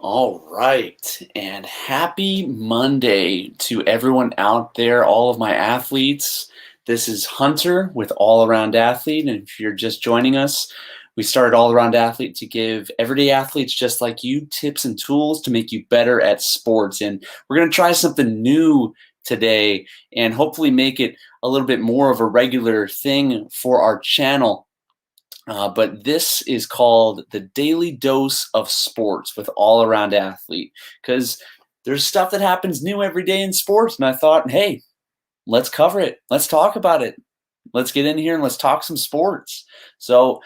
All right, and happy Monday to everyone out there, all of my athletes. This is Hunter with All Around Athlete, and if you're just joining us, we started All Around Athlete to give everyday athletes just like you tips and tools to make you better at sports. And we're going to try something new today and hopefully make it a little bit more of a regular thing for our channel. But this is called the Daily Dose of Sports with All Around Athlete, because there's stuff that happens new every day in sports. And I thought, hey, let's cover it. Let's talk about it. Let's get in here and let's talk some sports. So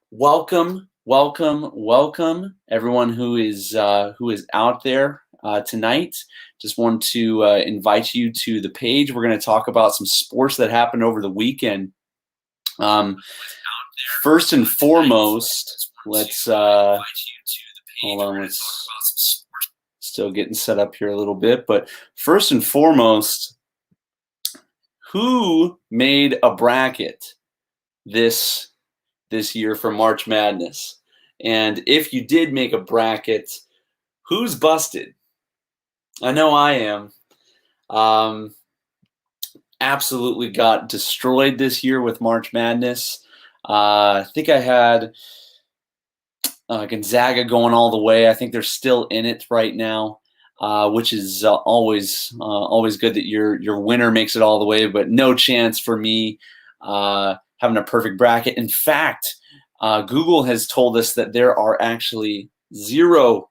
welcome, welcome, welcome, everyone who is out there tonight. Just want to invite you to the page. We're going to talk about some sports that happened over the weekend. First and foremost, let's hold on. Let's still getting set up here a little bit, but first and foremost, who made a bracket this year for March Madness? And if you did make a bracket, who's busted? I know I am. Absolutely got destroyed this year with March Madness. I think I had Gonzaga going all the way. I think they're still in it right now, which is always good that your winner makes it all the way. But no chance for me having a perfect bracket. In fact, Google has told us that there are actually zero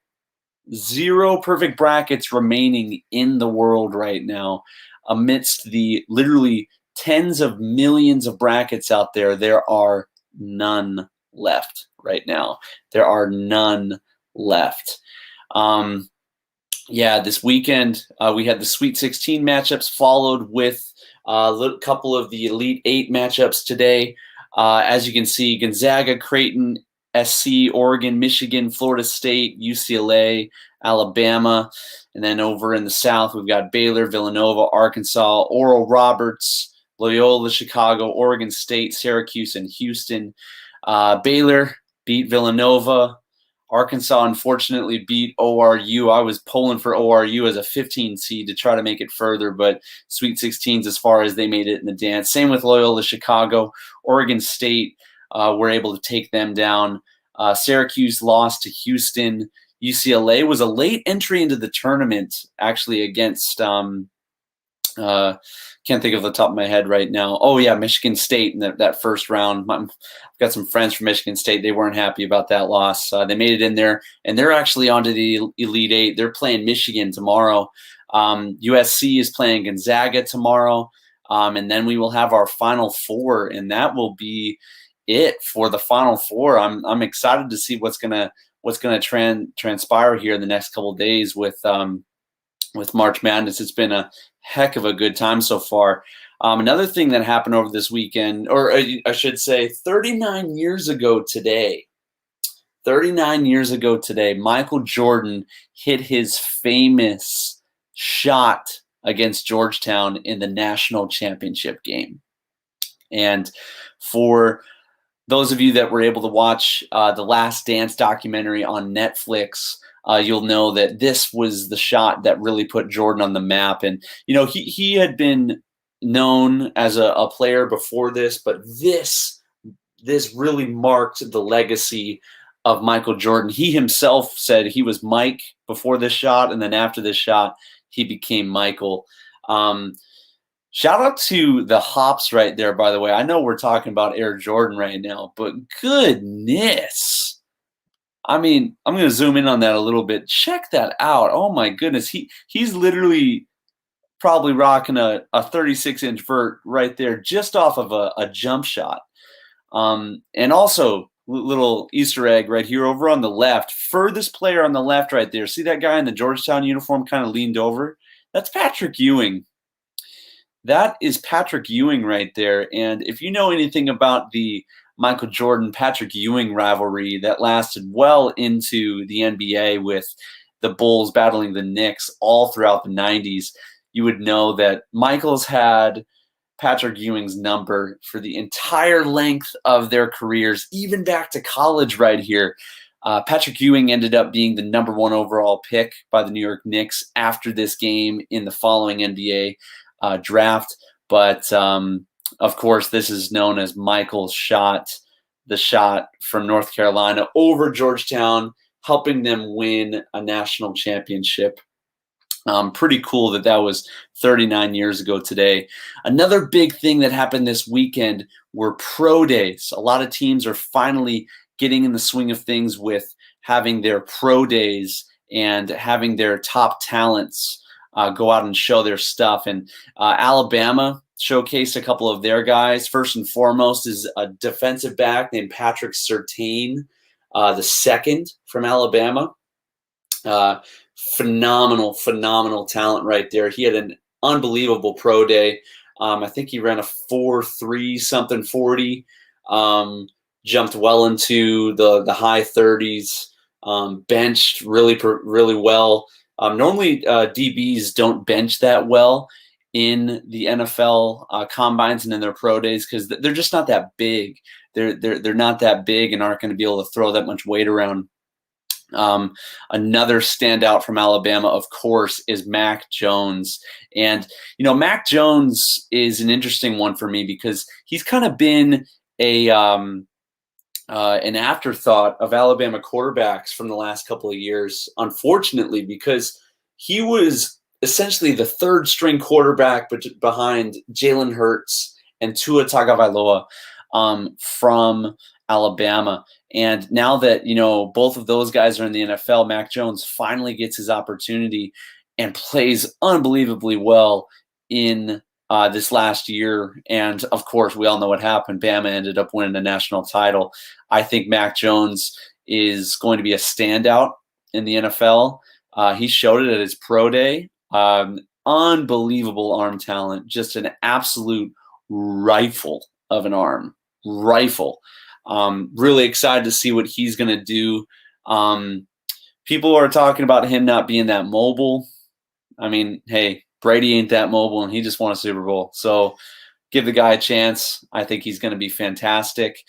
perfect brackets remaining in the world right now, amidst the literally tens of millions of brackets out there. There are none left right now. There are none left. Yeah, this weekend we had the Sweet 16 matchups, followed with a couple of the Elite 8 matchups today. As you can see, Gonzaga, Creighton, SC, Oregon, Michigan, Florida State, UCLA, Alabama. And then over in the South, we've got Baylor, Villanova, Arkansas, Oral Roberts, Loyola, Chicago, Oregon State, Syracuse, and Houston. Baylor beat Villanova. Arkansas, unfortunately, beat ORU. I was pulling for ORU as a 15 seed to try to make it further, but Sweet 16s as far as they made it in the dance. Same with Loyola, Chicago. Oregon State were able to take them down. Syracuse lost to Houston. UCLA was a late entry into the tournament, actually, against can't think of the top of my head right now. Oh yeah, Michigan State in that first round. I've got some friends from Michigan State. They weren't happy about that loss. They made it in there, and they're actually onto the Elite Eight. They're playing Michigan tomorrow. USC is playing Gonzaga tomorrow, and then we will have our Final Four, and that will be it for the Final Four. I'm excited to see what's gonna transpire here in the next couple of days with March Madness. It's been a heck of a good time so far. Another thing that happened over this weekend, or I should say 39 years ago today, Michael Jordan hit his famous shot against Georgetown in the national championship game. And for those of you that were able to watch the Last Dance documentary on Netflix, you'll know that this was the shot that really put Jordan on the map. And, you know, he had been known as a player before this, but this really marked the legacy of Michael Jordan. He himself said he was Mike before this shot, and then after this shot, he became Michael. Shout out to the hops right there, by the way. I know we're talking about Air Jordan right now, but goodness. I mean, I'm going to zoom in on that a little bit. Check that out. Oh my goodness. He's literally probably rocking a 36-inch vert right there just off of a jump shot. And also, little Easter egg right here over on the left, furthest player on the left right there. See that guy in the Georgetown uniform kind of leaned over? That's Patrick Ewing. That is Patrick Ewing right there. And if you know anything about the Michael Jordan, Patrick Ewing rivalry that lasted well into the NBA with the Bulls battling the Knicks all throughout the 90s, you would know that Michael's had Patrick Ewing's number for the entire length of their careers, even back to college right here. Patrick Ewing ended up being the #1 overall pick by the New York Knicks after this game in the following NBA draft. But of course, this is known as Michael's shot, the shot from North Carolina over Georgetown, helping them win a national championship. Pretty cool that was 39 years ago today. Another big thing that happened this weekend were pro days. A lot of teams are finally getting in the swing of things with having their pro days and having their top talents go out and show their stuff. And Alabama showcased a couple of their guys. First and foremost is a defensive back named Patrick Surtain, the second from Alabama. Phenomenal talent right there. He had an unbelievable pro day. I think he ran a 4.3 something 40. Jumped well into the high 30s. Benched really well. Normally DBs don't bench that well in the NFL combines and in their pro days because they're just not that big. They're not that big and aren't going to be able to throw that much weight around. Another standout from Alabama, of course, is Mac Jones. And, Mac Jones is an interesting one for me because he's kind of been an afterthought of Alabama quarterbacks from the last couple of years, unfortunately, because he was essentially the third string quarterback behind Jalen Hurts and Tua Tagovailoa from Alabama. And now that, both of those guys are in the NFL, Mac Jones finally gets his opportunity and plays unbelievably well in this last year. And, of course, we all know what happened. Bama ended up winning a national title. I think Mac Jones is going to be a standout in the NFL. He showed it at his pro day. Unbelievable arm talent, just an absolute rifle of an arm. Rifle. Really excited to see what he's going to do. People are talking about him not being that mobile. I mean, hey, Brady ain't that mobile, and he just won a Super Bowl. So give the guy a chance. I think he's going to be fantastic.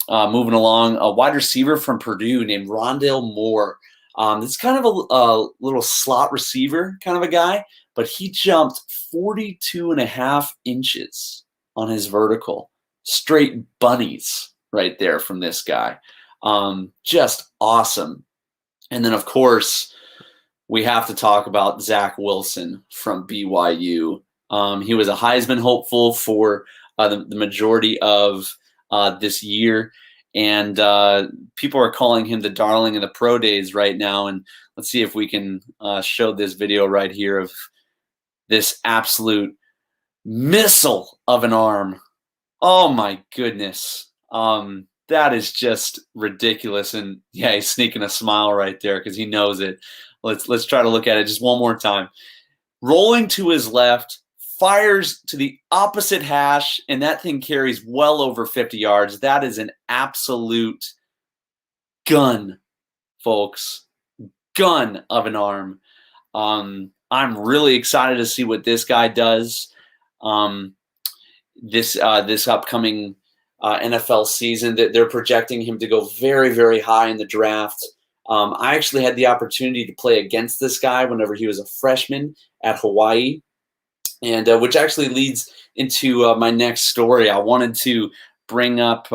Moving along, a wide receiver from Purdue named Rondale Moore. It's kind of a little slot receiver kind of a guy, but he jumped 42.5 inches on his vertical. Straight bunnies right there from this guy. Just awesome. And then, of course, we have to talk about Zach Wilson from BYU. He was a Heisman hopeful for the majority of this year. And people are calling him the darling of the pro days right now. And let's see if we can show this video right here of this absolute missile of an arm. Oh, my goodness. That is just ridiculous. And, yeah, he's sneaking a smile right there because he knows it. Let's try to look at it just one more time. Rolling to his left, fires to the opposite hash, and that thing carries well over 50 yards. That is an absolute gun, folks. Gun of an arm. I'm really excited to see what this guy does this upcoming NFL season. That they're projecting him to go very, very high in the draft. I actually had the opportunity to play against this guy whenever he was a freshman at Hawaii, and which actually leads into my next story. I wanted to bring up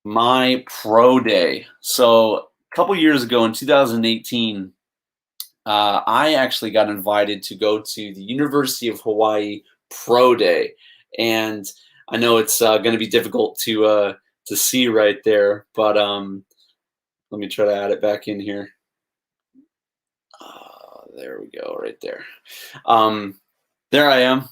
my pro day. So a couple years ago in 2018, I actually got invited to go to the University of Hawaii Pro Day, and I know it's going to be difficult to see right there, but let me try to add it back in here. There we go, right there. There I am.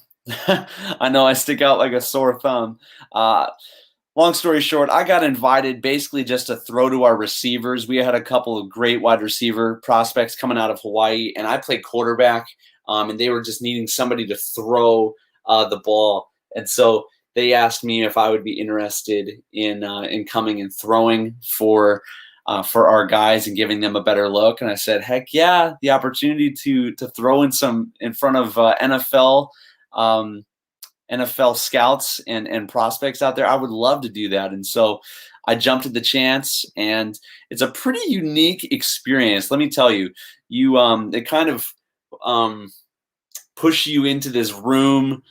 I know I stick out like a sore thumb. Long story short, I got invited basically just to throw to our receivers. We had a couple of great wide receiver prospects coming out of Hawaii, and I played quarterback, and they were just needing somebody to throw the ball. And so they asked me if I would be interested in coming and throwing for our guys and giving them a better look. And I said, heck yeah, the opportunity to throw in front of NFL scouts and prospects out there, I would love to do that. And so I jumped at the chance, and it's a pretty unique experience. Let me tell you, it kind of um, push you into this room,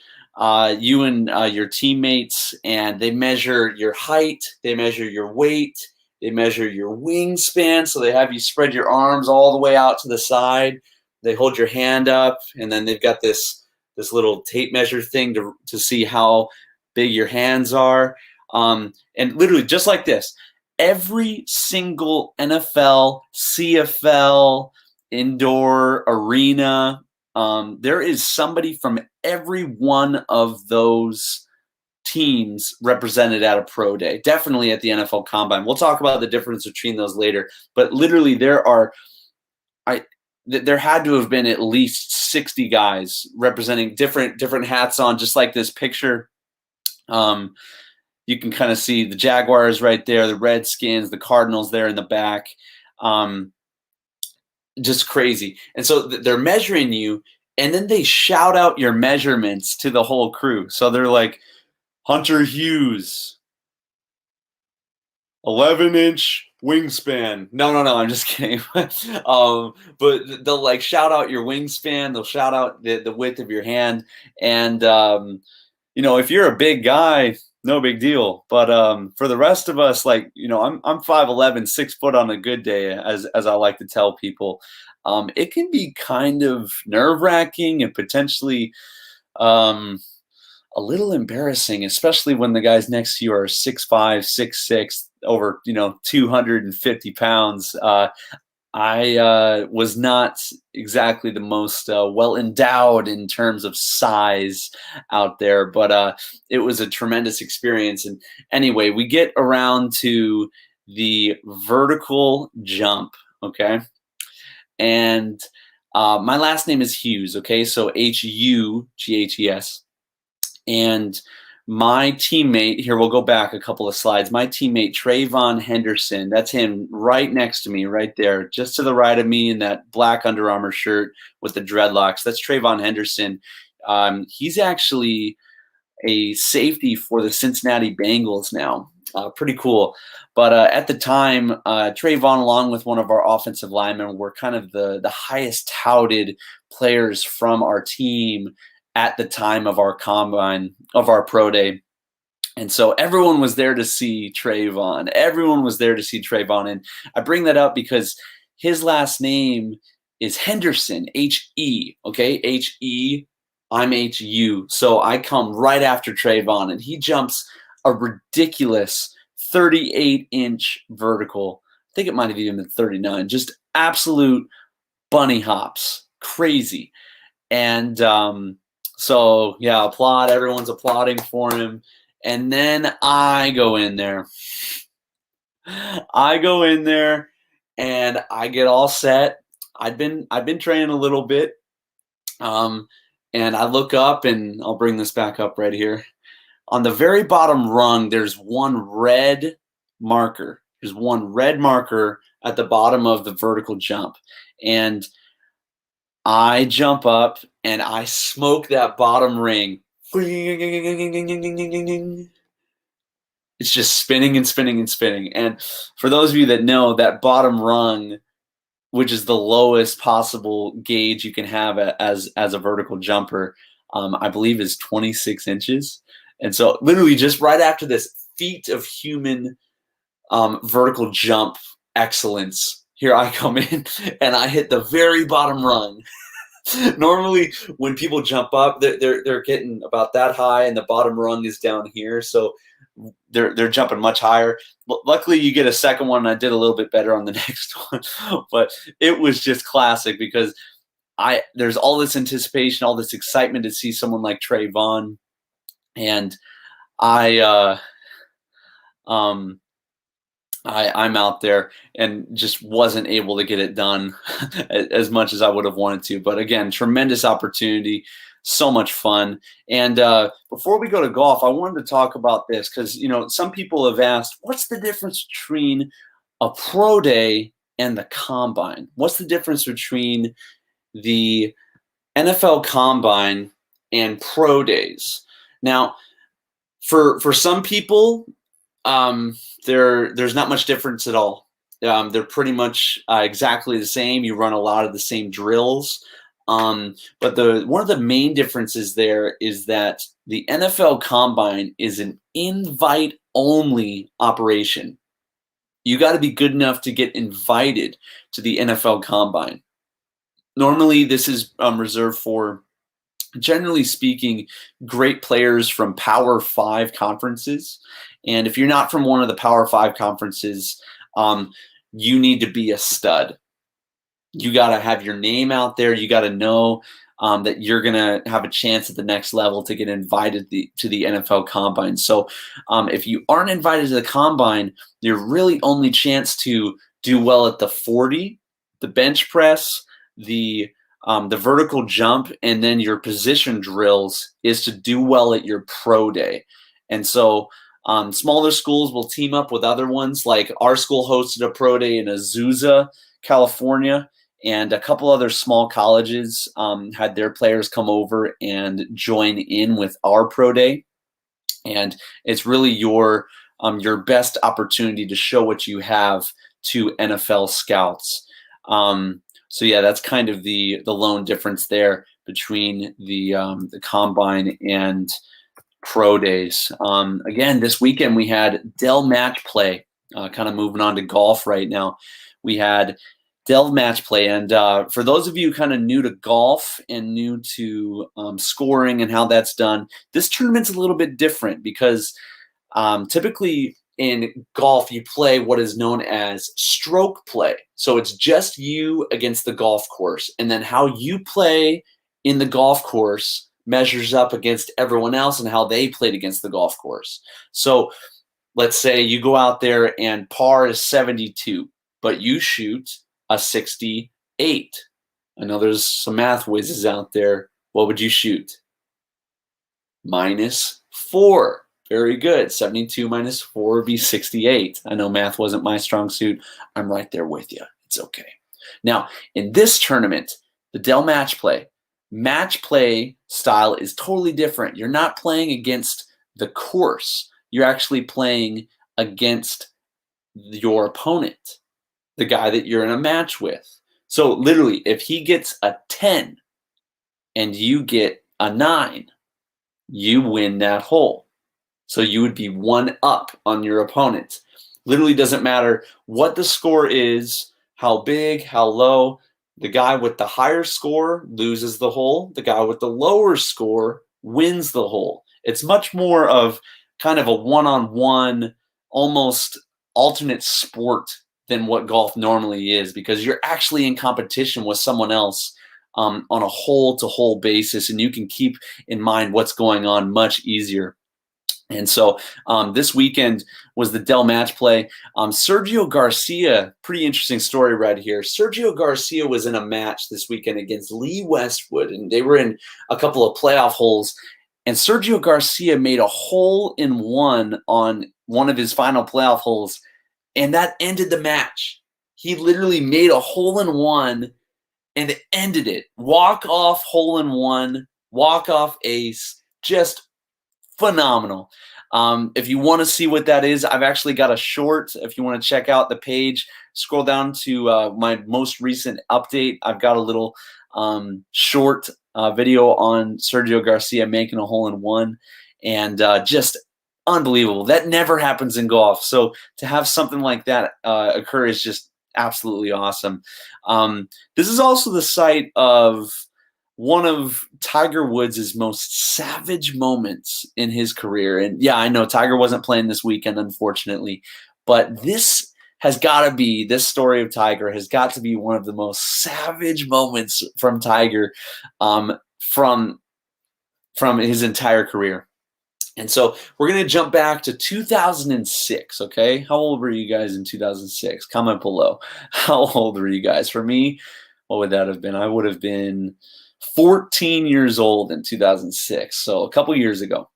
you and your teammates, and they measure your height, they measure your weight, they measure your wingspan. So they have you spread your arms all the way out to the side. They hold your hand up, and then they've got this little tape measure thing to see how big your hands are. And literally, just like this, every single NFL, CFL, indoor arena, there is somebody from every one of those teams represented at a pro day. Definitely at the NFL Combine. We'll talk about the difference between those later. But literally, there had to have been at least 60 guys representing different hats on, just like this picture. You can kind of see the Jaguars right there, the Redskins, the Cardinals there in the back. Just crazy. And so they're measuring you, and then they shout out your measurements to the whole crew. So they're like, Hunter Hughes, 11-inch wingspan. No, I'm just kidding. But they'll like shout out your wingspan. They'll shout out the width of your hand. And, if you're a big guy, no big deal. But for the rest of us, like, I'm 5'11", 6 foot on a good day, as I like to tell people. It can be kind of nerve-wracking and potentially a little embarrassing, especially when the guys next to you are 6'5", 6'6", over 250 pounds. I was not exactly the most well endowed in terms of size out there, but it was a tremendous experience. And anyway, we get around to the vertical jump, okay? And my last name is Hughes, okay? So Hughes. And my teammate, here, we'll go back a couple of slides. My teammate, Trayvon Henderson, that's him right next to me, right there, just to the right of me in that black Under Armour shirt with the dreadlocks. That's Trayvon Henderson. He's actually a safety for the Cincinnati Bengals now. Pretty cool. But at the time, Trayvon, along with one of our offensive linemen, were kind of the highest touted players from our team at the time of our combine, of our pro day. And so everyone was there to see Trayvon. Everyone was there to see Trayvon. And I bring that up because his last name is Henderson, H-E, okay? H-E, I'm H-U. So I come right after Trayvon, and he jumps a ridiculous 38-inch vertical. I think it might have even been 39. Just absolute bunny hops. Crazy. And so, yeah, applaud. Everyone's applauding for him. And then I go in there. And I get all set. I've been training a little bit. And I look up, and I'll bring this back up right here. On the very bottom rung, there's one red marker. There's one red marker at the bottom of the vertical jump. And I jump up, and I smoke that bottom ring. It's just spinning and spinning and spinning. And for those of you that know, that bottom rung, which is the lowest possible gauge you can have as a vertical jumper, I believe is 26 inches. And so literally just right after this feat of human vertical jump excellence, here I come in, and I hit the very bottom rung. Normally, when people jump up, they're getting about that high, and the bottom rung is down here, so they're jumping much higher. Luckily, you get a second one, and I did a little bit better on the next one. But it was just classic because there's all this anticipation, all this excitement to see someone like Trayvon, and I'm out there and just wasn't able to get it done as much as I would have wanted to. But again, tremendous opportunity, so much fun. And before we go to golf, I wanted to talk about this because, some people have asked, what's the difference between a pro day and the combine? What's the difference between the NFL combine and pro days? Now, for some people, There's not much difference at all. They're pretty much exactly the same. You run a lot of the same drills. But one of the main differences there is that the NFL Combine is an invite-only operation. You got to be good enough to get invited to the NFL Combine. Normally, this is reserved for, generally speaking, great players from Power 5 conferences. And if you're not from one of the Power 5 conferences, you need to be a stud. You got to have your name out there. You got to know that you're going to have a chance at the next level to get invited to the NFL Combine. So if you aren't invited to the Combine, your really only chance to do well at the 40, the bench press, the vertical jump, and then your position drills is to do well at your pro day. And so smaller schools will team up with other ones. Like our school hosted a pro day in Azusa, California, and a couple other small colleges had their players come over and join in with our pro day. And it's really your best opportunity to show what you have to NFL scouts. So yeah, that's kind of the lone difference there between the Combine and pro days. Again, this weekend we had Dell Match play. Kind of moving on to golf right now. We had Dell Match play, and for those of you kind of new to golf and new to scoring and how that's done, this tournament's a little bit different because typically in golf you play what is known as stroke play. So it's just you against the golf course, and then how you play in the golf course measures up against everyone else and how they played against the golf course. So let's say you go out there and par is 72, but you shoot a 68. I know there's some math whizzes out there. What would you shoot? -4. Very good. 72 minus 4 would be 68. I know math wasn't my strong suit. I'm right there with you. It's okay. Now, in this tournament, the Dell Match play style is totally different. You're not playing against the course. You're actually playing against your opponent, the guy that you're in a match with. So literally, if he gets a 10 and you get a 9, you win that hole. So you would be 1 up on your opponent. Literally doesn't matter what the score is, how big, how low. The guy with the higher score loses the hole. The guy with the lower score wins the hole. It's much more of kind of a one-on-one, almost alternate sport than what golf normally is, because you're actually in competition with someone else on a hole-to-hole basis, and you can keep in mind what's going on much easier. And so this weekend was the Dell Match play. Sergio Garcia, pretty interesting story right here. Sergio Garcia was in a match this weekend against Lee Westwood, and they were in a couple of playoff holes. And Sergio Garcia made a hole-in-one on one of his final playoff holes, and that ended the match. He literally made a hole-in-one and it ended it. Walk-off hole-in-one, walk-off ace, just phenomenal. If you want to see what that is, I've actually got a short. If you want to check out the page, scroll down to my most recent update. I've got a little short video on Sergio Garcia making a hole-in-one, and just unbelievable. That never happens in golf. So to have something like that occur is just absolutely awesome. This is also the site of one of Tiger Woods' most savage moments in his career. And yeah, I know Tiger wasn't playing this weekend, unfortunately, but this story of Tiger has got to be one of the most savage moments from Tiger from his entire career. And so we're going to jump back to 2006, okay? How old were you guys in 2006? Comment below. How old were you guys? For me, what would that have been? I would have been 14 years old in 2006, so a couple years ago.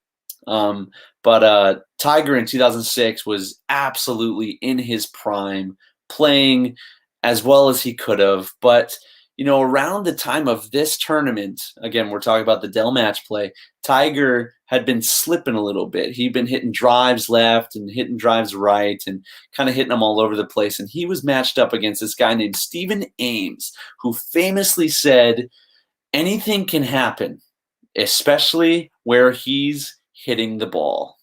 But Tiger in 2006 was absolutely in his prime, playing as well as he could have. But, you know, around the time of this tournament, again, we're talking about the Dell Match play, Tiger had been slipping a little bit. He'd been hitting drives left and hitting drives right and kind of hitting them all over the place. And he was matched up against this guy named Stephen Ames, who famously said, anything can happen, especially where he's hitting the ball.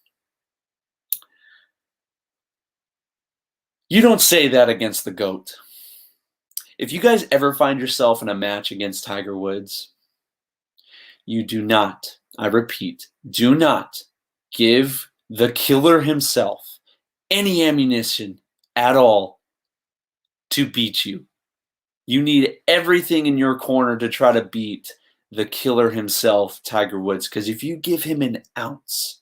You don't say that against the GOAT. If you guys ever find yourself in a match against Tiger Woods, you do not, I repeat, do not give the killer himself any ammunition at all to beat you. You need everything in your corner to try to beat the killer himself, Tiger Woods, because if you give him an ounce,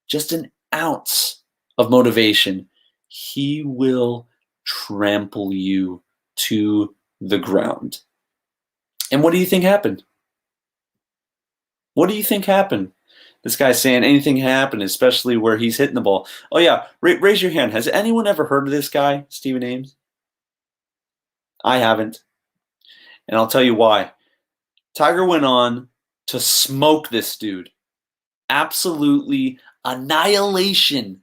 just an ounce of motivation, he will trample you to the ground. And what do you think happened? What do you think happened? This guy's saying anything happened, especially where he's hitting the ball. Oh yeah, raise your hand. Has anyone ever heard of this guy, Stephen Ames? I haven't. And I'll tell you why. Tiger went on to smoke this dude. Absolutely annihilation.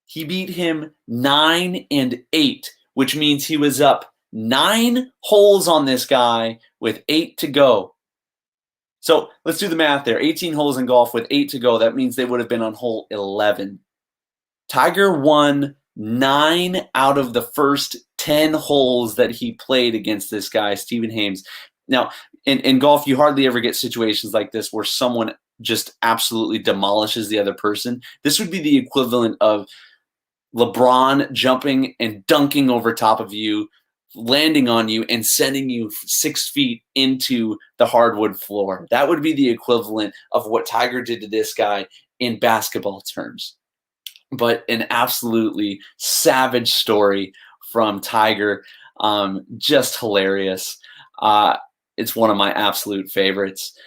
He beat him 9-8, which means he was up 9 holes on this guy with 8 to go. So let's do the math there. 18 holes in golf with 8 to go. That means they would have been on hole 11. Tiger won 9 out of the first 10 holes that he played against this guy, Stephen Ames. Now, in golf, you hardly ever get situations like this where someone just absolutely demolishes the other person. This would be the equivalent of LeBron jumping and dunking over top of you, landing on you, and sending you 6 feet into the hardwood floor. That would be the equivalent of what Tiger did to this guy in basketball terms. But an absolutely savage story from Tiger. Just hilarious. It's one of my absolute favorites.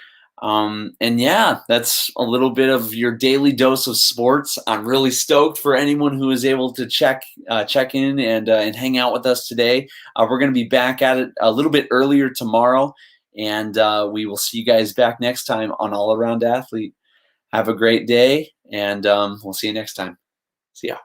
And yeah, that's a little bit of your daily dose of sports. I'm really stoked for anyone who is able to check in and hang out with us today. We're going to be back at it a little bit earlier tomorrow, and we will see you guys back next time on All Around Athlete. Have a great day, and we'll see you next time. See ya.